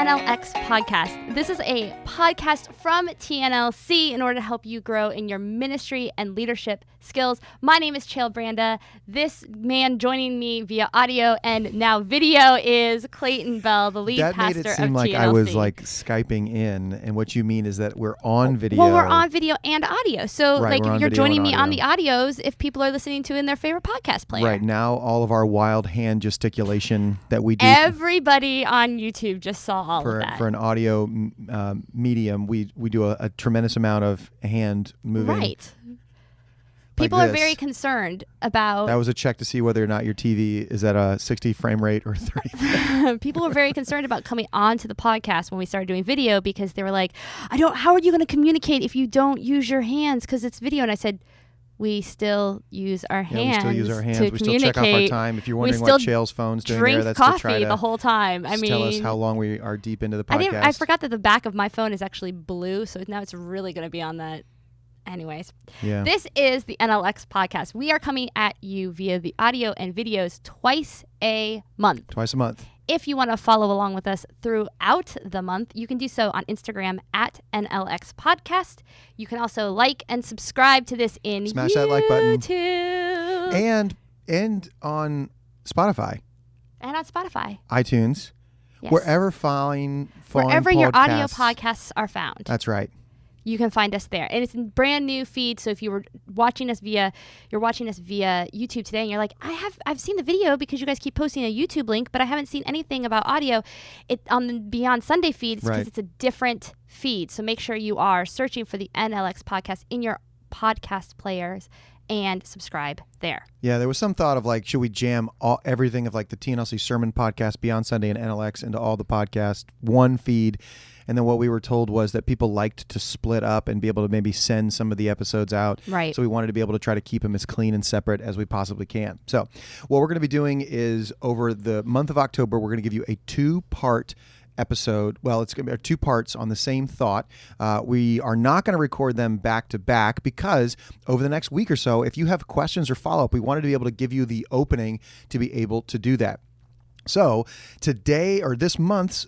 NLX Podcast. This is a podcast from TNLC in order to help you grow in your ministry and leadership skills. My name is Chael Branda. This man joining me via audio and now video is Clayton Bell, the lead pastor of TNLC. That made it seem like I was like Skyping in, and what you mean is that we're on video. Well, we're on video and audio. So right, like you're joining me on the audios if people are listening to in their favorite podcast player. Right, now all of our wild hand gesticulation that we do. Everybody on YouTube just saw all of that. For an audio medium, we do a tremendous amount of hand moving. Right. People are very concerned about... That was a check to see whether or not your TV is at a 60 frame rate or 30. People were very concerned about coming onto the podcast when we started doing video because they were like, how are you going to communicate if you don't use your hands because it's video? And I said, we still use our hands. We still use our hands. To we still check off our time. If you're wondering what Chael's phone's doing there, that's coffee to try to the whole time. I mean, tell us how long we are deep into the podcast. I forgot that the back of my phone is actually blue, so now it's really going to be on that. Anyways, This is the NLX Podcast. We are coming at you via the audio and videos twice a month. If you want to follow along with us throughout the month, you can do so on Instagram at NLX Podcast. You can also like and subscribe to this in Smash YouTube. that like button. And on Spotify. And on Spotify. iTunes. Yes. Wherever your audio podcasts are found. That's right. You can find us there. And it's a brand new feed. So if you're watching us via YouTube today and you're like, I've seen the video because you guys keep posting a YouTube link, but I haven't seen anything about audio. On the Beyond Sunday feed, it's because it's a different feed. So make sure you are searching for the NLX Podcast in your podcast players and subscribe there. Yeah, there was some thought of like, should we jam everything of like the TNLC Sermon Podcast, Beyond Sunday, and NLX into all the podcasts, one feed? And then what we were told was that people liked to split up and be able to maybe send some of the episodes out. Right. So we wanted to be able to try to keep them as clean and separate as we possibly can. So what we're going to be doing is over the month of October, we're going to give you a 2-part episode. Well, it's going to be 2 parts on the same thought. We are not going to record them back to back because over the next week or so, if you have questions or follow-up, we wanted to be able to give you the opening to be able to do that. So today, or this month's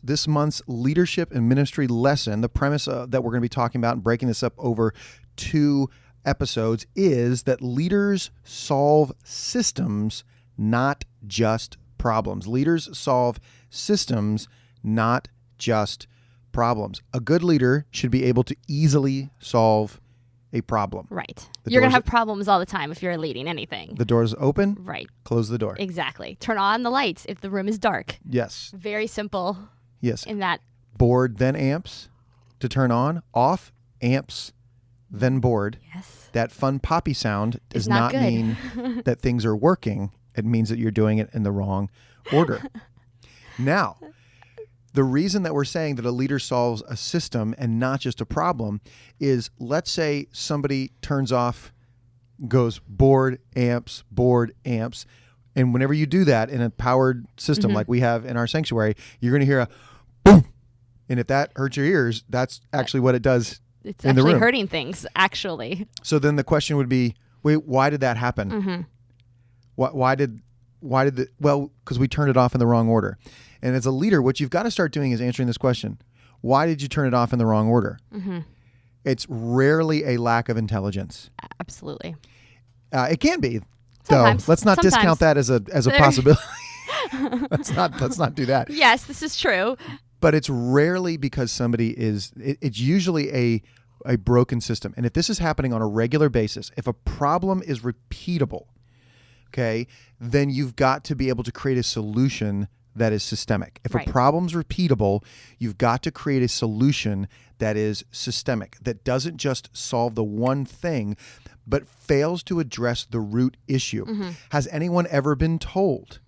leadership and ministry lesson, the premise that we're going to be talking about and breaking this up over 2 episodes is that leaders solve systems, not just problems. Leaders solve systems, not just problems. A good leader should be able to easily solve a problem. Right. You're going to have problems all the time if you're leading anything. The door's open. Right. Close the door. Exactly. Turn on the lights if the room is dark. Yes. Very simple. Yes. In that. Board, then amps to turn on. Off, amps, then board. Yes. That fun poppy sound does not mean that things are working. It means that you're doing it in the wrong order. Now, the reason that we're saying that a leader solves a system and not just a problem is, let's say somebody turns off, goes board, amps, and whenever you do that in a powered system like we have in our sanctuary, you're going to hear a boom. And if that hurts your ears, that's actually what it does it's in the room. It's actually hurting things, actually. So then the question would be, wait, why did that happen? Mm-hmm. Well, because we turned it off in the wrong order. And as a leader, what you've got to start doing is answering this question. Why did you turn it off in the wrong order? Mm-hmm. It's rarely a lack of intelligence. Absolutely. It can be, Sometimes. though. Let's not discount that as a possibility. Let's not do that. Yes, this is true. But it's rarely because somebody is. It's usually a broken system. And if this is happening on a regular basis, if a problem is repeatable, okay, then you've got to be able to create a solution that is systemic. If a problem's repeatable, you've got to create a solution that is systemic, that doesn't just solve the one thing, but fails to address the root issue. Mm-hmm. Has anyone ever been told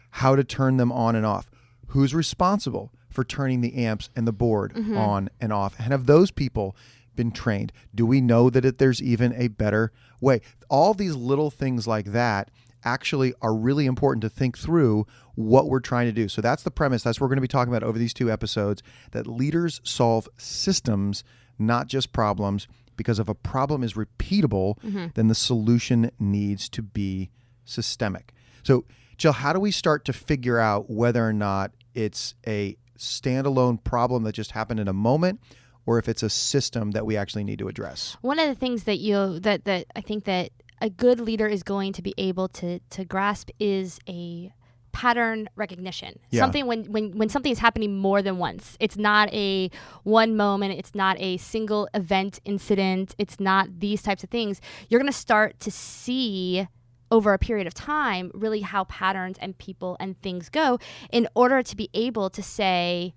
how to turn them on and off? Who's responsible for turning the amps and the board on and off? And have those people been trained? Do we know that there's even a better way? All these little things like that actually are really important to think through what we're trying to do. So that's the premise. That's what we're going to be talking about over these 2 episodes, that leaders solve systems, not just problems, because if a problem is repeatable, then the solution needs to be systemic. So, Jill, how do we start to figure out whether or not it's a standalone problem that just happened in a moment, or if it's a system that we actually need to address. One of the things that that I think that a good leader is going to be able to grasp is a pattern recognition. Yeah. Something when something is happening more than once. It's not a one moment, it's not a single event incident, it's not these types of things. You're going to start to see over a period of time really how patterns and people and things go in order to be able to say,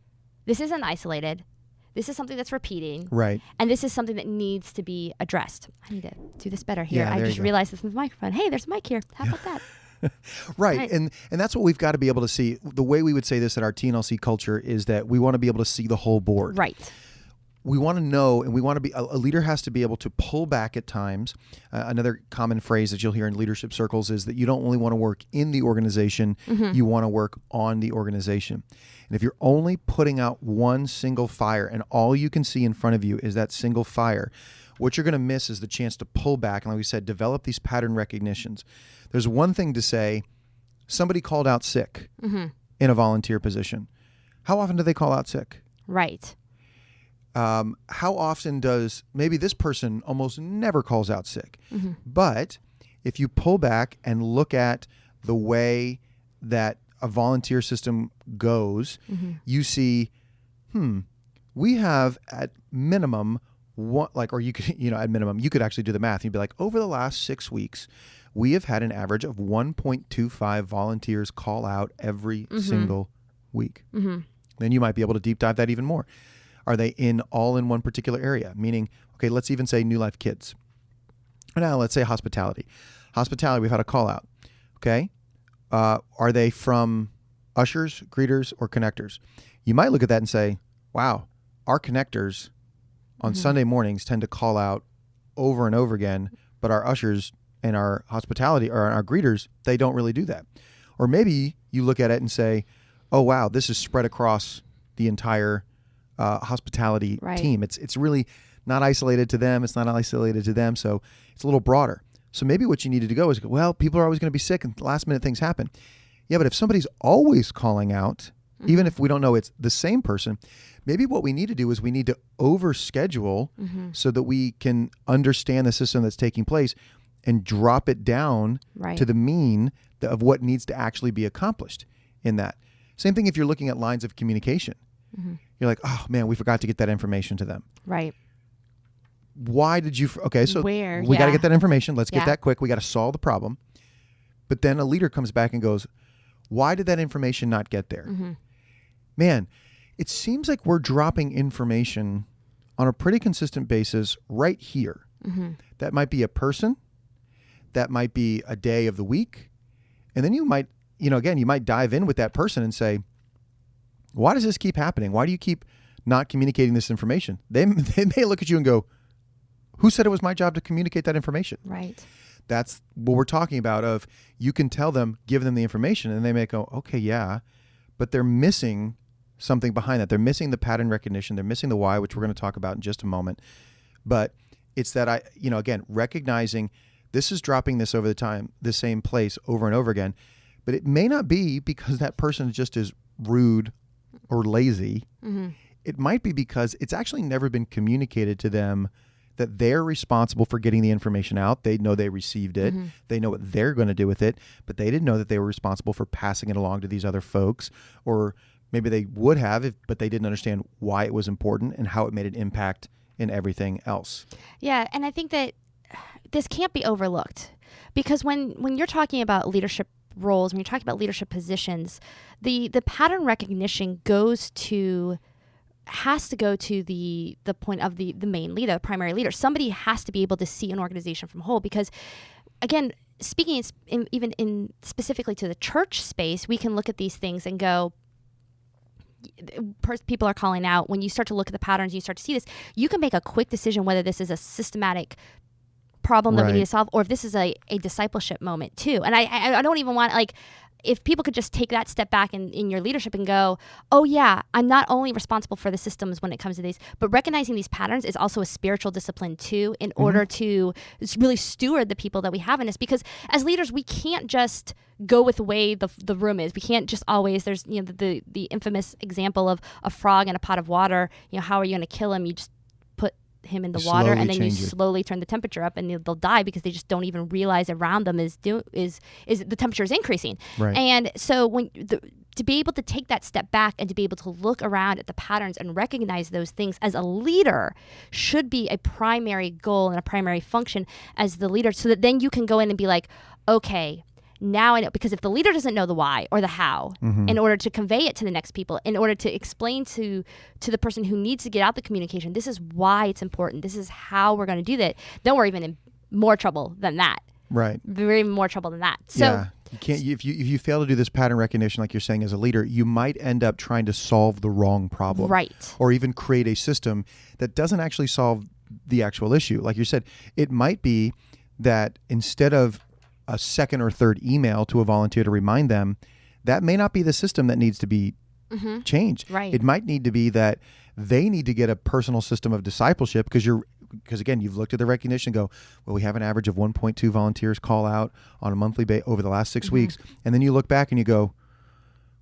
this isn't isolated. This is something that's repeating. Right. And this is something that needs to be addressed. I need to do this better here. Yeah, I there just you go. realized this is the microphone. Hey, there's a mic here. How about that? Right. And that's what we've got to be able to see. The way we would say this at our TNLC culture is that we want to be able to see the whole board. Right. We want to know, and we want to be, a leader has to be able to pull back at times. Another common phrase that you'll hear in leadership circles is that you don't only want to work in the organization, you want to work on the organization. And if you're only putting out one single fire and all you can see in front of you is that single fire, what you're going to miss is the chance to pull back and, like we said, develop these pattern recognitions. There's one thing to say, somebody called out sick in a volunteer position. How often do they call out sick? Right. How often does, maybe this person almost never calls out sick, but if you pull back and look at the way that a volunteer system goes, you see, we have at minimum one, like, or you could, at minimum, you could actually do the math. You'd be like, over the last 6 weeks, we have had an average of 1.25 volunteers call out every single week. Then you might be able to deep dive that even more. Are they all in one particular area? Meaning, okay, let's even say New Life Kids. Now, let's say hospitality. Hospitality, we've had a call out. Okay. Are they from ushers, greeters, or connectors? You might look at that and say, wow, our connectors on Sunday mornings tend to call out over and over again, but our ushers and our hospitality or our greeters, they don't really do that. Or maybe you look at it and say, oh, wow, this is spread across the entire hospitality team. It's really not isolated to them. It's not isolated to them. So it's a little broader. So maybe what you needed to go is, well, people are always going to be sick and last minute things happen. Yeah, but if somebody's always calling out, even if we don't know it's the same person, maybe what we need to do is we need to overschedule so that we can understand the system that's taking place and drop it down to the mean of what needs to actually be accomplished in that. Same thing if you're looking at lines of communication. You're like, oh man, we forgot to get that information to them. Right. Why did you? Okay, so Where? We got to get that information. Let's get that quick. We got to solve the problem. But then a leader comes back and goes, why did that information not get there? Man, it seems like we're dropping information on a pretty consistent basis right here. That might be a person. That might be a day of the week. And then you might, again, you might dive in with that person and say, why does this keep happening? Why do you keep not communicating this information? They may look at you and go, who said it was my job to communicate that information? Right. That's what we're talking about of you can tell them, give them the information, and they may go, okay, yeah, but they're missing something behind that. They're missing the pattern recognition. They're missing the why, which we're going to talk about in just a moment. But it's that again, recognizing this is dropping this over the same place over and over again, but it may not be because that person just is rude or lazy. It might be because it's actually never been communicated to them that they're responsible for getting the information out. They know they received it. They know what they're going to do with it, but they didn't know that they were responsible for passing it along to these other folks, or maybe they would have, but they didn't understand why it was important and how it made an impact in everything else. Yeah, and I think that this can't be overlooked because when you're talking about leadership roles, when you're talking about leadership positions, the pattern recognition has to go to the point of the main leader, the primary leader. Somebody has to be able to see an organization from whole because, again, speaking even in specifically to the church space, we can look at these things and go, people are calling out. When you start to look at the patterns, you start to see this, you can make a quick decision whether this is a systematic problem that we need to solve or if this is a discipleship moment too. And I don't even want, if people could just take that step back in your leadership and go, oh yeah, I'm not only responsible for the systems when it comes to these, but recognizing these patterns is also a spiritual discipline too, in order to really steward the people that we have in us. Because as leaders, we can't just go with the way the room is. We can't just always, there's, the infamous example of a frog in a pot of water. How are you going to kill him? You just put him in the water and then you slowly turn the temperature up, and they'll die because they just don't even realize around them is the temperature is increasing. Right. And so to be able to take that step back and to be able to look around at the patterns and recognize those things as a leader should be a primary goal and a primary function as the leader, so that then you can go in and be like, okay, now I know. Because if the leader doesn't know the why or the how, in order to convey it to the next people, in order to explain to the person who needs to get out the communication, this is why it's important, this is how we're going to do that, then we're even in more trouble than that. Right. We're even more trouble than that. So yeah. You can't. If you fail to do this pattern recognition, like you're saying, as a leader, you might end up trying to solve the wrong problem, right? Or even create a system that doesn't actually solve the actual issue. Like you said, it might be that instead of a second or third email to a volunteer to remind them, that may not be the system that needs to be changed. Right. It might need to be that they need to get a personal system of discipleship, because again, you've looked at the recognition and go, well, we have an average of 1.2 volunteers call out on a monthly basis over the last 6 weeks. And then you look back and you go,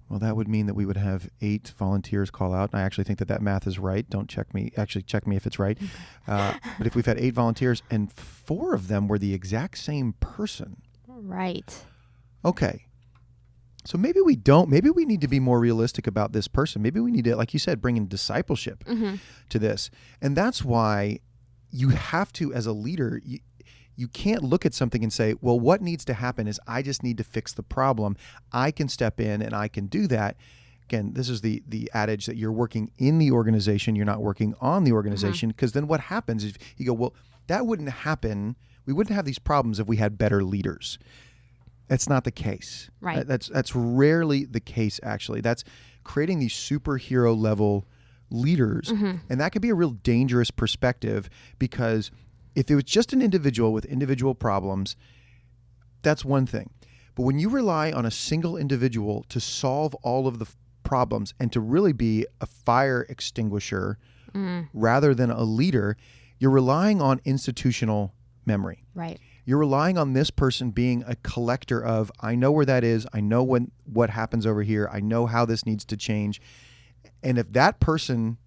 well, that would mean that we would have 8 volunteers call out. And I actually think that math is right. Don't check me. Actually, check me if it's right. But if we've had 8 volunteers and 4 of them were the exact same person. Right. Okay. So maybe we need to be more realistic about this person. Maybe we need to, like you said, bring in discipleship to this. And that's why you have to, as a leader, you can't look at something and say, well, what needs to happen is I just need to fix the problem. I can step in and I can do that. Again, this is the adage that you're working in the organization, you're not working on the organization, because then what happens is you go, well, that wouldn't happen. We wouldn't have these problems if we had better leaders. That's not the case. Right. That's rarely the case, actually. That's creating these superhero level leaders. And that could be a real dangerous perspective, because if it was just an individual with individual problems, that's one thing. But when you rely on a single individual to solve all of the problems and to really be a fire extinguisher rather than a leader, you're relying on institutional memory. Right. You're relying on this person being a collector of, I know where that is, I know what happens over here, I know how this needs to change. And if that person,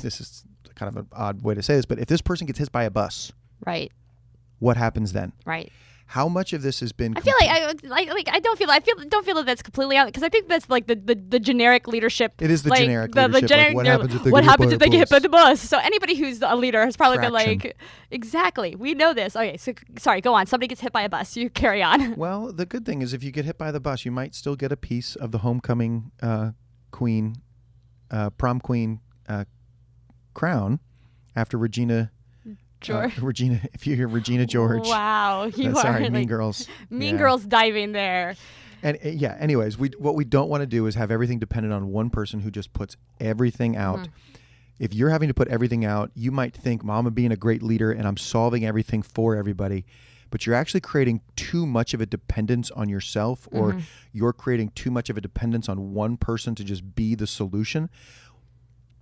this is kind of an odd way to say this, but if this person gets hit by a bus, right, what happens then? Right. How much of this has been? I feel like I don't feel that that's completely out, because I think that's like the generic leadership. It is the generic leadership. What happens if they get hit by the bus? So anybody who's a leader has probably been like, exactly, we know this. Okay, so sorry, go on. Somebody gets hit by a bus. You carry on. Well, the good thing is if you get hit by the bus, you might still get a piece of the homecoming queen, prom queen crown after Regina. Regina, if you hear Regina George. Wow, you are sorry, like Mean Girls. Mean Girls diving there. And anyways, what we don't want to do is have everything dependent on one person who just puts everything out. If you're having to put everything out, you might think, Mom, I'm being a great leader and I'm solving everything for everybody. But you're actually creating too much of a dependence on yourself, or you're creating too much of a dependence on one person to just be the solution,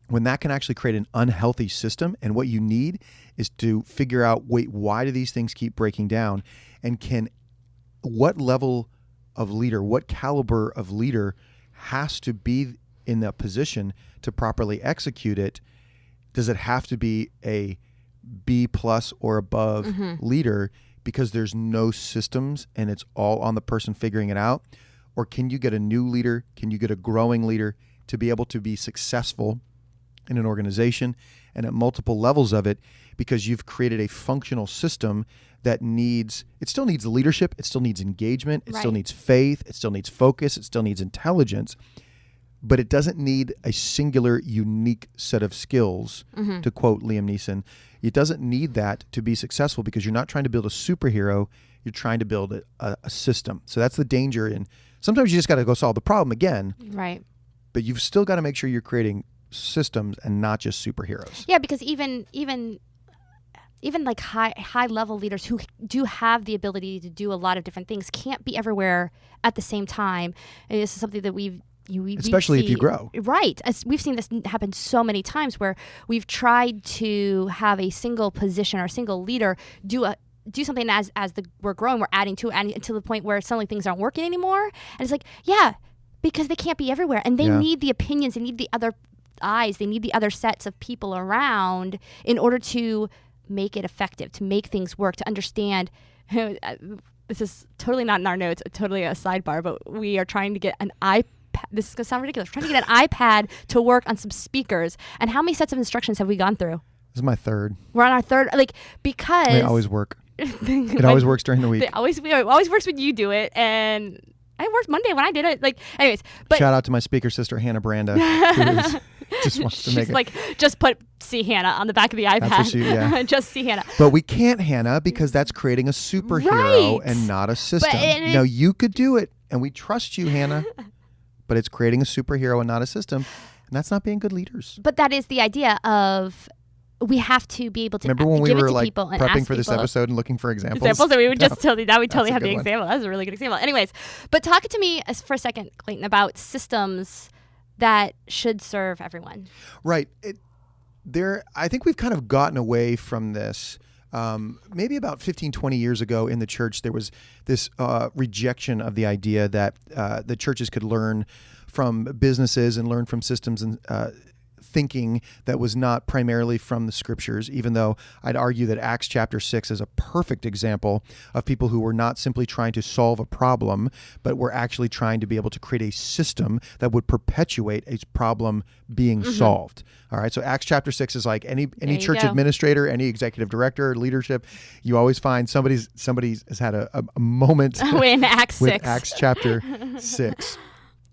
when that can actually create an unhealthy system. And what you need is to figure out, why do these things keep breaking down? And what level of leader, what caliber of leader has to be in that position to properly execute it? Does it have to be a B+ or above leader because there's no systems and it's all on the person figuring it out? Or can you get a new leader? Can you get a growing leader to be able to be successful in an organization and at multiple levels of it, because you've created a functional system that still needs leadership, it still needs engagement, it still needs faith, it still needs focus, it still needs intelligence, but it doesn't need a singular, unique set of skills, to quote Liam Neeson. It doesn't need that to be successful, because you're not trying to build a superhero, you're trying to build a system. So that's the danger. And sometimes you just got to go solve the problem again. Right. But you've still got to make sure you're creating systems and not just superheroes. Yeah, because even even like high level leaders who do have the ability to do a lot of different things can't be everywhere at the same time. And this is something that especially if you grow. Right. As we've seen this happen so many times where we've tried to have a single position or a single leader do something as we're growing, we're adding to the point where suddenly things aren't working anymore. And it's like, yeah, because they can't be everywhere. And they need the opinions, they need the other eyes, they need the other sets of people around in order to make it effective, to make things work, to understand. This is totally not in our notes, totally a sidebar, but we are trying to get an iPad. This is going to sound ridiculous. We're trying to get an iPad to work on some speakers. And how many sets of instructions have we gone through? This is my third. We're on our third, because they always work. It always works during the week. It always works when you do it, and it worked Monday when I did it. Like, anyways, but shout out to my speaker sister Hannah Branda, who just wants to make it. Like, just put "See Hannah" on the back of the iPad. That's what just see Hannah. But we can't, Hannah, because that's creating a superhero and not a system. Now you could do it, and we trust you, Hannah. But it's creating a superhero and not a system, and that's not being good leaders. But that is the idea of. We have to be able to remember when we give were it to like people and prepping ask for this people episode and looking for examples. And we would just totally have the one. example. That was a really good example. Anyways, but talk to me for a second, Clayton, about systems that should serve everyone. Right. I think we've kind of gotten away from this. Maybe about 15, 20 years ago in the church, there was this rejection of the idea that the churches could learn from businesses and learn from systems and thinking that was not primarily from the scriptures, even though I'd argue that Acts chapter 6 is a perfect example of people who were not simply trying to solve a problem, but were actually trying to be able to create a system that would perpetuate a problem being solved. All right, so Acts chapter 6 is like any church administrator, any executive director, leadership, you always find somebody has had a moment in Acts 6. With Acts chapter 6.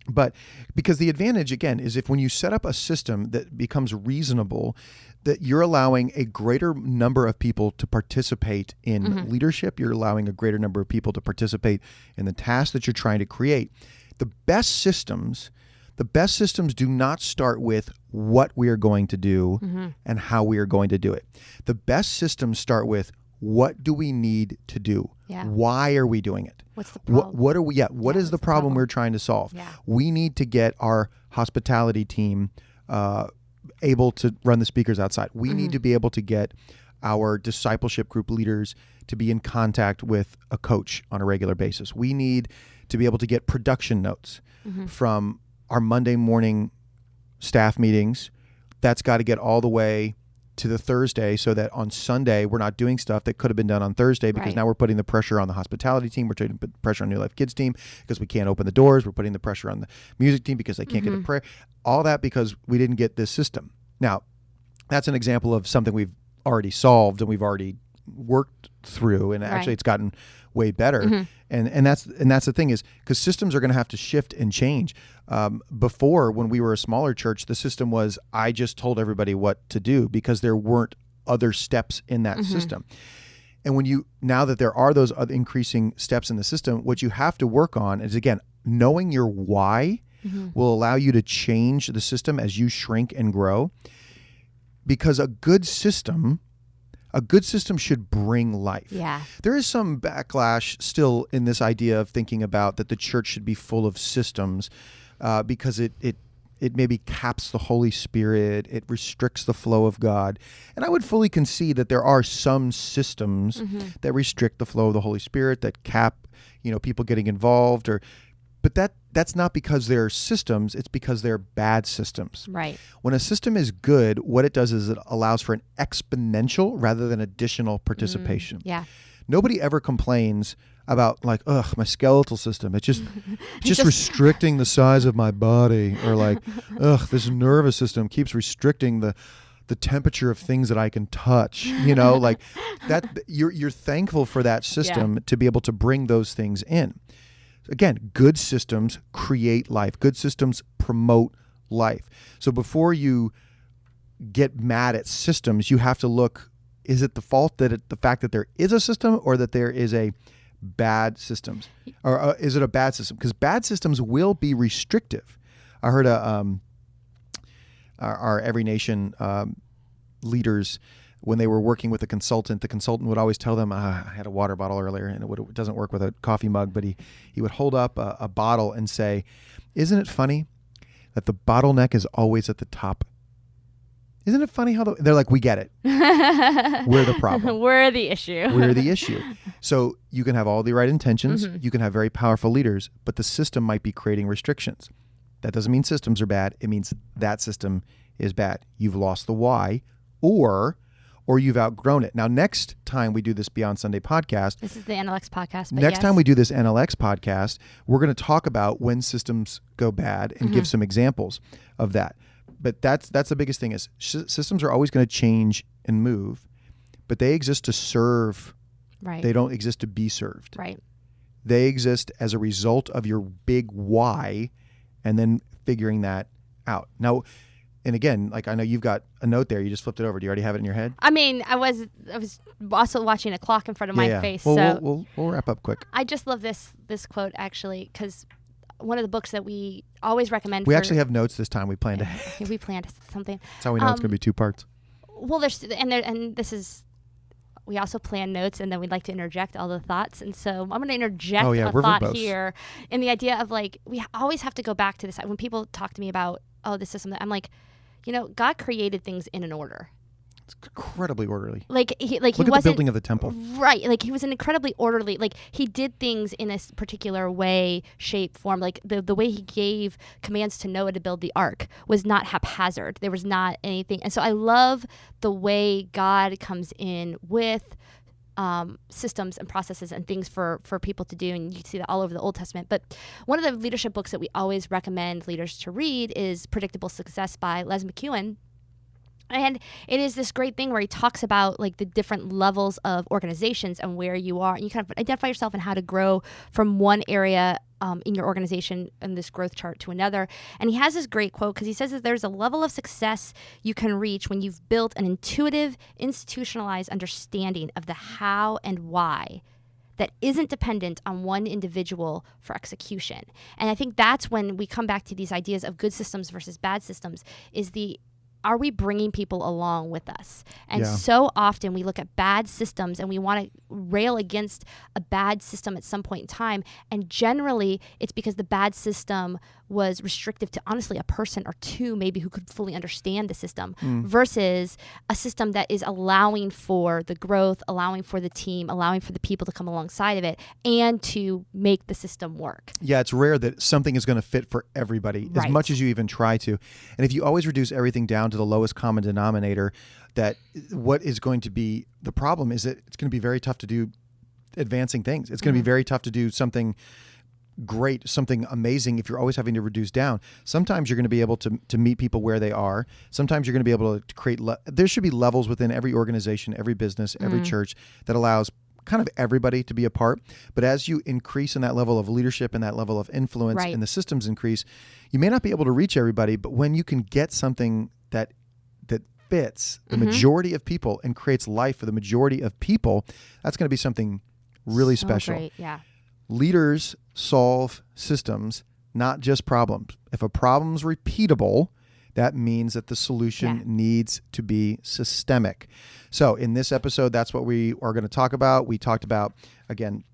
But because the advantage, again, is if when you set up a system that becomes reasonable, that you're allowing a greater number of people to participate in leadership, you're allowing a greater number of people to participate in the task that you're trying to create. The best systems do not start with what we are going to do and how we are going to do it. The best systems start with what do we need to do? Yeah. Why are we doing it? What's the problem? What is the problem we're trying to solve? Yeah. We need to get our hospitality team able to run the speakers outside. We need to be able to get our discipleship group leaders to be in contact with a coach on a regular basis. We need to be able to get production notes from our Monday morning staff meetings. That's got to get all the way to the Thursday so that on Sunday we're not doing stuff that could have been done on Thursday because now we're putting the pressure on the hospitality team. We're putting the pressure on New Life Kids team because we can't open the doors. We're putting the pressure on the music team because they can't get a prayer. All that because we didn't get this system. Now, that's an example of something we've already solved and we've already worked through, and actually it's gotten way better. And that's the thing is because systems are going to have to shift and change. Before, when we were a smaller church, the system was I just told everybody what to do because there weren't other steps in that system. And now that there are those other increasing steps in the system, what you have to work on is, again, knowing your why will allow you to change the system as you shrink and grow. Because a good system should bring life. Yeah. There is some backlash still in this idea of thinking about that the church should be full of systems because it maybe caps the Holy Spirit, it restricts the flow of God. And I would fully concede that there are some systems that restrict the flow of the Holy Spirit, that cap, people getting involved, but that's not because they're systems, it's because they're bad systems. Right. When a system is good, what it does is it allows for an exponential rather than additional participation. Yeah. Nobody ever complains about like, my skeletal system. It's just restricting the size of my body, or like, this nervous system keeps restricting the temperature of things that I can touch, like that. You're thankful for that system to be able to bring those things in. Again, good systems create life. Good systems promote life. So before you get mad at systems, you have to look, is it the fault the fact that there is a system or that there is a bad system? Or is it a bad system? Because bad systems will be restrictive. I heard our Every Nation leaders when they were working with a consultant, the consultant would always tell them, I had a water bottle earlier and it doesn't work with a coffee mug, but he would hold up a bottle and say, isn't it funny that the bottleneck is always at the top? Isn't it funny how they're like, we get it. We're the problem. We're the issue. We're the issue. So you can have all the right intentions. You can have very powerful leaders, but the system might be creating restrictions. That doesn't mean systems are bad. It means that system is bad. You've lost the why, or you've outgrown it. Now, next time we do this Beyond Sunday podcast. This is the NLX podcast. Next time we do this NLX podcast, we're going to talk about when systems go bad and give some examples of that. But that's the biggest thing is systems are always going to change and move, but they exist to serve. Right. They don't exist to be served. Right. They exist as a result of your big why and then figuring that out. Now, and again, like I know you've got a note there. You just flipped it over. Do you already have it in your head? I mean, I was also watching a clock in front of my face. Well, so we'll wrap up quick. I just love this quote actually because one of the books that we always recommend. We actually have notes this time. We planned ahead. We planned something. That's how we know it's going to be 2 parts. Well, and this is. We also plan notes, and then we'd like to interject all the thoughts. And so I'm going to interject a thought here in the idea of like we always have to go back to this. When people talk to me about the system, I'm like, God created things in an order. It's incredibly orderly. Look at the building of the temple. Right. Like he was an incredibly orderly. Like he did things in a particular way, shape, form. Like the way he gave commands to Noah to build the ark was not haphazard. There was not anything. And so I love the way God comes in with systems and processes and things for people to do. And you see that all over the Old Testament. But one of the leadership books that we always recommend leaders to read is Predictable Success by Les McEwen. And it is this great thing where he talks about like the different levels of organizations and where you are. And you kind of identify yourself and how to grow from one area in your organization in this growth chart to another. And he has this great quote because he says that there's a level of success you can reach when you've built an intuitive, institutionalized understanding of the how and why that isn't dependent on one individual for execution. And I think that's when we come back to these ideas of good systems versus bad systems are we bringing people along with us? And so often we look at bad systems and we want to rail against a bad system at some point in time. And generally it's because the bad system was restrictive to honestly a person or two maybe who could fully understand the system versus a system that is allowing for the growth, allowing for the team, allowing for the people to come alongside of it and to make the system work. Yeah, it's rare that something is going to fit for everybody as much as you even try to. And if you always reduce everything down to the lowest common denominator, that what is going to be the problem is that it's going to be very tough to do advancing things. It's going to be very tough to do something great, something amazing if you're always having to reduce down. Sometimes you're going to be able to meet people where they are. Sometimes you're going to be able to create, there should be levels within every organization, every business, every church that allows kind of everybody to be a part. But as you increase in that level of leadership and that level of influence and the systems increase, you may not be able to reach everybody, but when you can get something that fits the majority of people and creates life for the majority of people, that's going to be something really special. Great. Yeah. Leaders solve systems, not just problems. If a problem's repeatable, that means that the solution needs to be systemic. So in this episode, that's what we are going to talk about. We talked about, again,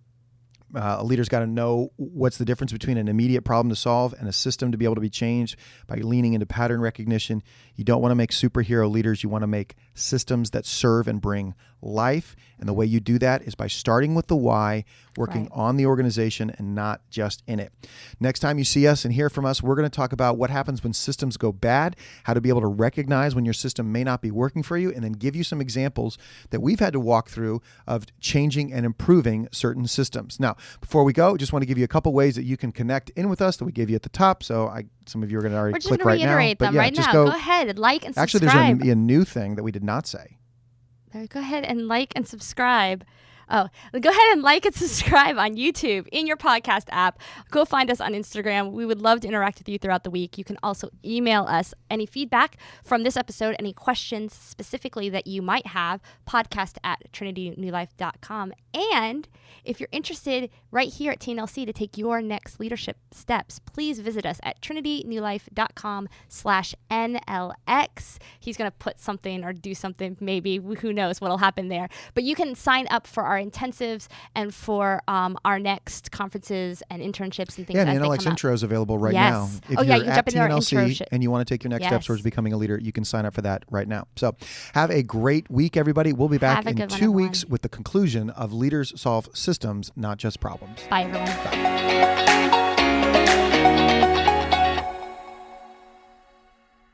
a leader's got to know what's the difference between an immediate problem to solve and a system to be able to be changed by leaning into pattern recognition. You don't want to make superhero leaders. You want to make systems that serve and bring life. And the way you do that is by starting with the why, working on the organization and not just in it. Next time you see us and hear from us, we're going to talk about what happens when systems go bad, how to be able to recognize when your system may not be working for you, and then give you some examples that we've had to walk through of changing and improving certain systems. Now, before we go, just want to give you a couple ways that you can connect in with us that we gave you at the top. So some of you are going to already click right now. We're just going to reiterate them right now. Go ahead and like and subscribe. Actually, there's a new thing that we did not say. Go ahead and like and subscribe. Oh, go ahead and like and subscribe on YouTube in your podcast app. Go find us on Instagram. We would love to interact with you throughout the week. You can also email us any feedback from this episode, any questions specifically that you might have, podcast@trinitynewlife.com. And if you're interested right here at TNLC to take your next leadership steps, please visit us at trinitynewlife.com/NLX. He's going to put something or do something, maybe, who knows what'll happen there. But you can sign up for our intensives and for our next conferences and internships and things like that. Yeah, the NLX intro is available right now. If you you're can at jump into our intro. TNLC and you want to take your next steps towards becoming a leader, you can sign up for that right now. So have a great week, everybody. We'll be back in 2 weeks with the conclusion of Leaders Solve Systems, Not Just Problems. Bye, everyone. Bye.